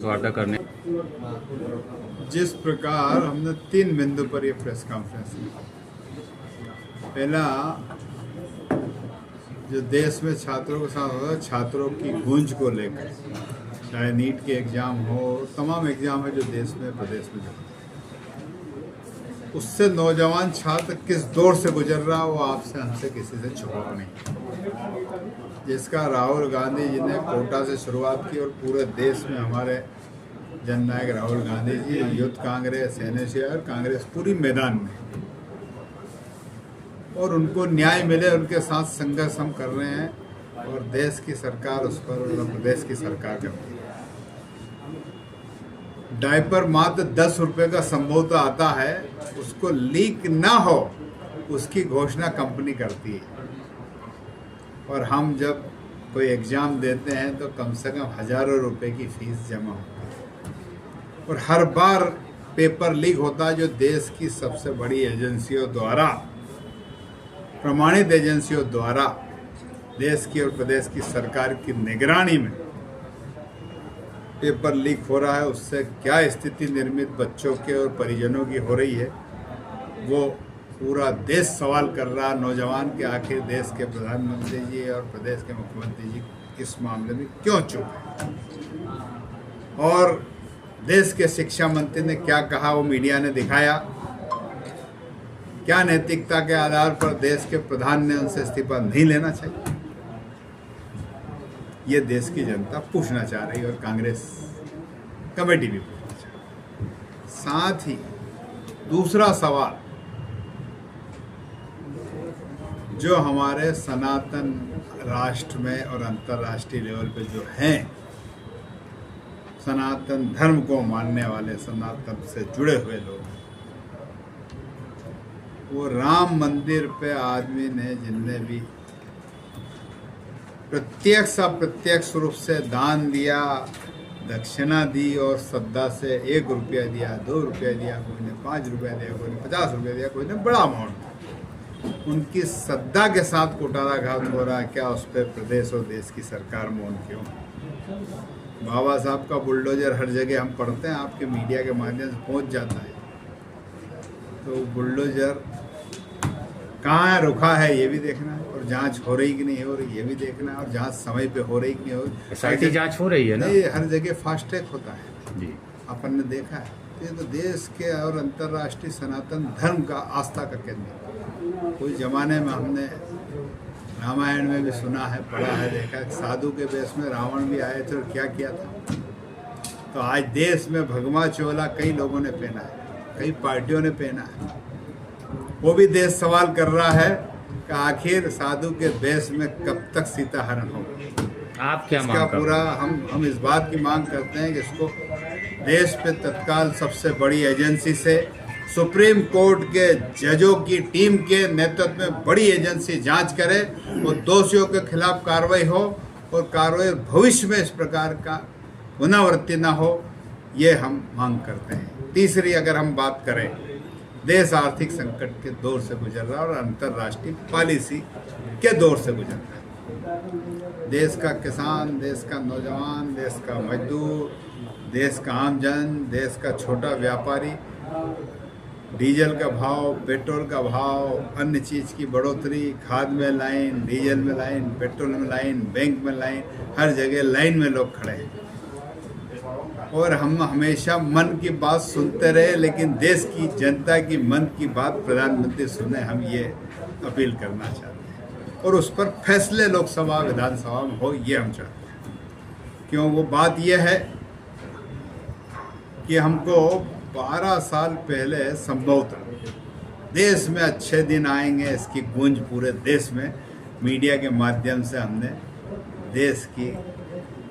वार्ता करने जिस प्रकार हमने 3 बिंदु पर यह प्रेस कॉन्फ्रेंस की। पहला, जो देश में छात्रों के साथ होता है, छात्रों की गूंज को लेकर, चाहे नीट के एग्ज़ाम हो, तमाम एग्ज़ाम है जो देश में प्रदेश में जो उससे नौजवान छात्र किस दौर से गुजर रहा वो आपसे हमसे किसी से छुपा नहीं। जिसका राहुल गांधी जी ने कोटा से शुरुआत की और पूरे देश में हमारे जननायक राहुल गांधी जी, यूथ कांग्रेस, एनएसयूआई और कांग्रेस पूरी मैदान में, और उनको न्याय मिले उनके साथ संघर्ष हम कर रहे हैं और देश की सरकार उस पर उत्तर प्रदेश की सरकार करती है। डायपर मात्र 10 रुपये का संभवतः आता है, उसको लीक ना हो उसकी घोषणा कंपनी करती है, और हम जब कोई एग्ज़ाम देते हैं तो कम से कम हज़ारों रुपए की फीस जमा होती है, और हर बार पेपर लीक होता है जो देश की सबसे बड़ी एजेंसियों द्वारा, प्रमाणित एजेंसियों द्वारा देश की और प्रदेश की सरकार की निगरानी में पेपर लीक हो रहा है। उससे क्या स्थिति निर्मित बच्चों के और परिजनों की हो रही है वो पूरा देश सवाल कर रहा। नौजवान के आखिर देश के प्रधानमंत्री जी और प्रदेश के मुख्यमंत्री जी इस मामले में क्यों चुप है, और देश के शिक्षा मंत्री ने क्या कहा वो मीडिया ने दिखाया। क्या नैतिकता के आधार पर देश के प्रधान ने उनसे इस्तीफा नहीं लेना चाहिए, ये देश की जनता पूछना चाह रही है और कांग्रेस कमेटी भी पूछना चाह रही है। साथ ही दूसरा सवाल, जो हमारे सनातन राष्ट्र में और अंतर्राष्ट्रीय लेवल पे जो हैं सनातन धर्म को मानने वाले, सनातन से जुड़े हुए लोग, वो राम मंदिर पे आदमी ने जिनने भी प्रत्यक्ष अप्रत्यक्ष रूप से दान दिया, दक्षिणा दी और श्रद्धा से 1 रुपया दिया, 2 रुपया दिया, कोई ने 5 रुपया दिया, कोई ने 50 रुपया दिया, कोई ने बड़ा अमाउंट, उनकी श्रद्धा के साथ कुठाराघात हो रहा है। क्या उस पर प्रदेश और देश की सरकार मौन क्यों? बाबा साहब का बुलडोजर हर जगह हम पढ़ते हैं, आपके मीडिया के माध्यम से पहुंच जाता है, तो बुलडोजर कहाँ रुका है ये भी देखना है, और जांच हो रही कि नहीं हो रही ये भी देखना है, और जांच समय पे हो रही कि नहीं हो रही। एसआईटी जांच हो रही है ना? नहीं, हर जगह फास्ट ट्रैक होता है जी, अपन ने देखा है। तो ये तो देश के और अंतर्राष्ट्रीय सनातन धर्म का आस्था का केंद्र है। कोई ज़माने में हमने रामायण में भी सुना है, पढ़ा है, देखा है, साधु के वेश में रावण भी आए थे और क्या किया था। तो आज देश में भगवा चोला कई लोगों ने पहना है, कई पार्टियों ने पहना है, वो भी देश सवाल कर रहा है कि आखिर साधु के वेश में कब तक सीता हरण होगा। आप क्या इसका मांग कर पूरा हम इस बात की मांग करते हैं कि इसको देश पे तत्काल सबसे बड़ी एजेंसी से, सुप्रीम कोर्ट के जजों की टीम के नेतृत्व में बड़ी एजेंसी जांच करे और दोषियों के खिलाफ कार्रवाई हो, और कार्रवाई भविष्य में इस प्रकार का पुनरावृत्ति ना हो, ये हम मांग करते हैं। तीसरी, अगर हम बात करें, देश आर्थिक संकट के दौर से गुजर रहा है और अंतर्राष्ट्रीय पॉलिसी के दौर से गुजर रहा है। देश का किसान, देश का नौजवान, देश का मजदूर, देश का आमजन, देश का छोटा व्यापारी, डीजल का भाव, पेट्रोल का भाव, अन्य चीज़ की बढ़ोतरी, खाद में लाइन, डीजल में लाइन, पेट्रोल में लाइन, बैंक में लाइन, हर जगह लाइन में लोग खड़े हैं, और हम हमेशा मन की बात सुनते रहे, लेकिन देश की जनता की मन की बात प्रधानमंत्री सुने, हम ये अपील करना चाहते हैं, और उस पर फैसले लोकसभा विधानसभा में हो, ये हम चाहते हैं। क्यों? वो बात यह है कि हमको 12 साल पहले संभवतः देश में अच्छे दिन आएंगे, इसकी गूंज पूरे देश में मीडिया के माध्यम से हमने देश की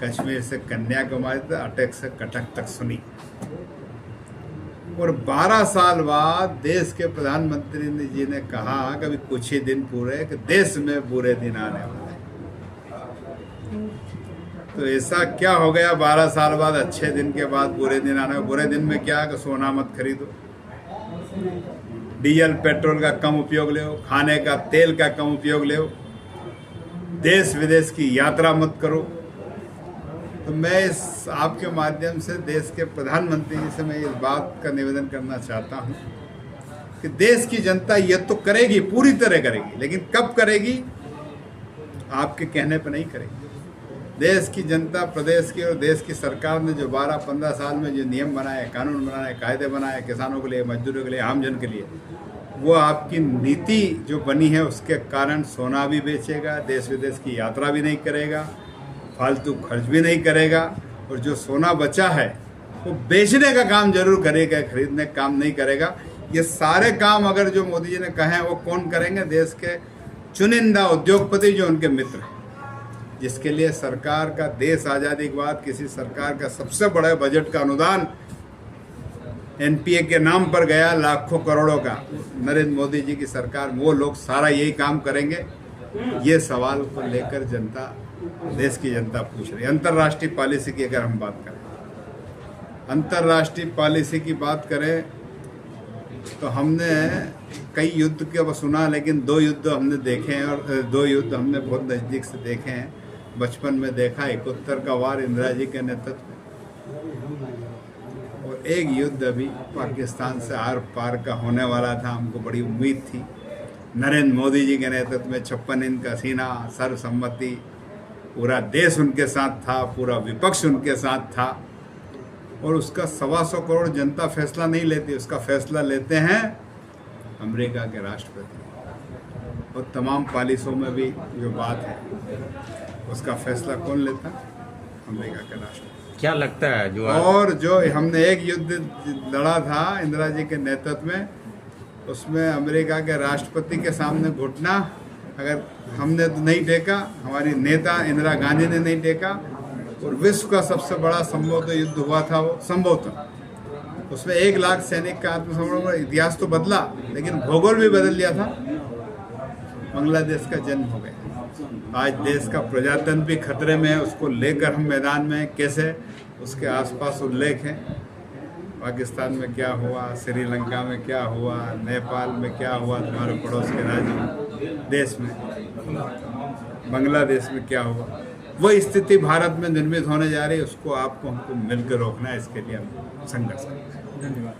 कश्मीर से कन्याकुमारी तक, अटक से कटक तक सुनी, और 12 साल बाद देश के प्रधानमंत्री जी ने कहा कि अभी कुछ ही दिन पूरे कि देश में बुरे दिन आने वाले हैं। तो ऐसा क्या हो गया 12 साल बाद, अच्छे दिन के बाद बुरे दिन आने? बुरे दिन में क्या कि सोना मत खरीदो, डीजल पेट्रोल का कम उपयोग ले, खाने का तेल का कम उपयोग ले, देश विदेश की यात्रा मत करो, तो मैं इस आपके माध्यम से देश के प्रधानमंत्री जी से मैं इस बात का निवेदन करना चाहता हूँ कि देश की जनता ये तो करेगी, पूरी तरह करेगी, लेकिन कब करेगी? आपके कहने पर नहीं करेगी। देश की जनता, प्रदेश की और देश की सरकार ने जो 12-15 साल में जो नियम बनाए, कानून बनाए, कायदे बनाए किसानों के लिए, मजदूरों के लिए, आमजन के लिए, वो आपकी नीति जो बनी है उसके कारण सोना भी बेचेगा, देश विदेश की यात्रा भी नहीं करेगा, फालतू खर्च भी नहीं करेगा, और जो सोना बचा है वो बेचने का काम जरूर करेगा, खरीदने का काम नहीं करेगा। ये सारे काम अगर जो मोदी जी ने कहे हैं वो कौन करेंगे? देश के चुनिंदा उद्योगपति जो उनके मित्र हैं, जिसके लिए सरकार का, देश आज़ादी के बाद किसी सरकार का सबसे बड़ा बजट का अनुदान एनपीए के नाम पर गया, लाखों करोड़ों का। नरेंद्र मोदी जी की सरकार, वो लोग सारा यही काम करेंगे? ये सवाल को लेकर जनता, देश की जनता पूछ रही है। अंतर्राष्ट्रीय पॉलिसी की अगर हम बात करें, अंतर्राष्ट्रीय पॉलिसी की बात करें तो हमने कई युद्ध के सुना, लेकिन 2 युद्ध हमने देखे हैं, और 2 युद्ध हमने बहुत नज़दीक से देखे हैं। बचपन में देखा 71 का वार इंदिरा जी के नेतृत्व में, और एक युद्ध अभी पाकिस्तान से आर पार का होने वाला था। हमको बड़ी उम्मीद थी, नरेंद्र मोदी जी के नेतृत्व में 56 इंच का सीना, सर्वसम्मति, पूरा देश उनके साथ था, पूरा विपक्ष उनके साथ था, और उसका 125 करोड़ जनता फैसला नहीं लेती, उसका फैसला लेते हैं अमेरिका के राष्ट्रपति। और तमाम पॉलिसियों में भी जो बात है उसका फैसला कौन लेता? अमेरिका के राष्ट्रपति। क्या लगता है जो और जो हमने एक युद्ध लड़ा था इंदिरा जी के नेतृत्व में, उसमें अमेरिका के राष्ट्रपति के सामने घुटना अगर हमने तो नहीं टेका, हमारी नेता इंदिरा गांधी ने नहीं टेका, और विश्व का सबसे बड़ा संभवतः युद्ध हुआ था वो, संभवतः उसमें 1 लाख सैनिक का आत्मसमर्पण का इतिहास तो बदला, लेकिन भूगोल भी बदल दिया था। बांग्लादेश का जन्म हो गया। आज देश का प्रजातंत्र भी खतरे में है, उसको लेकर हम मैदान में कैसे, उसके आसपास उल्लेख हैं। पाकिस्तान में क्या हुआ, श्रीलंका में क्या हुआ, नेपाल में क्या हुआ, तुम्हारे पड़ोस के राज्य देश में, बांग्लादेश में क्या हुआ, वो स्थिति भारत में निर्मित होने जा रही है। उसको आपको हमको मिलकर रोकना है, इसके लिए हम संघर्ष करेंगे। धन्यवाद।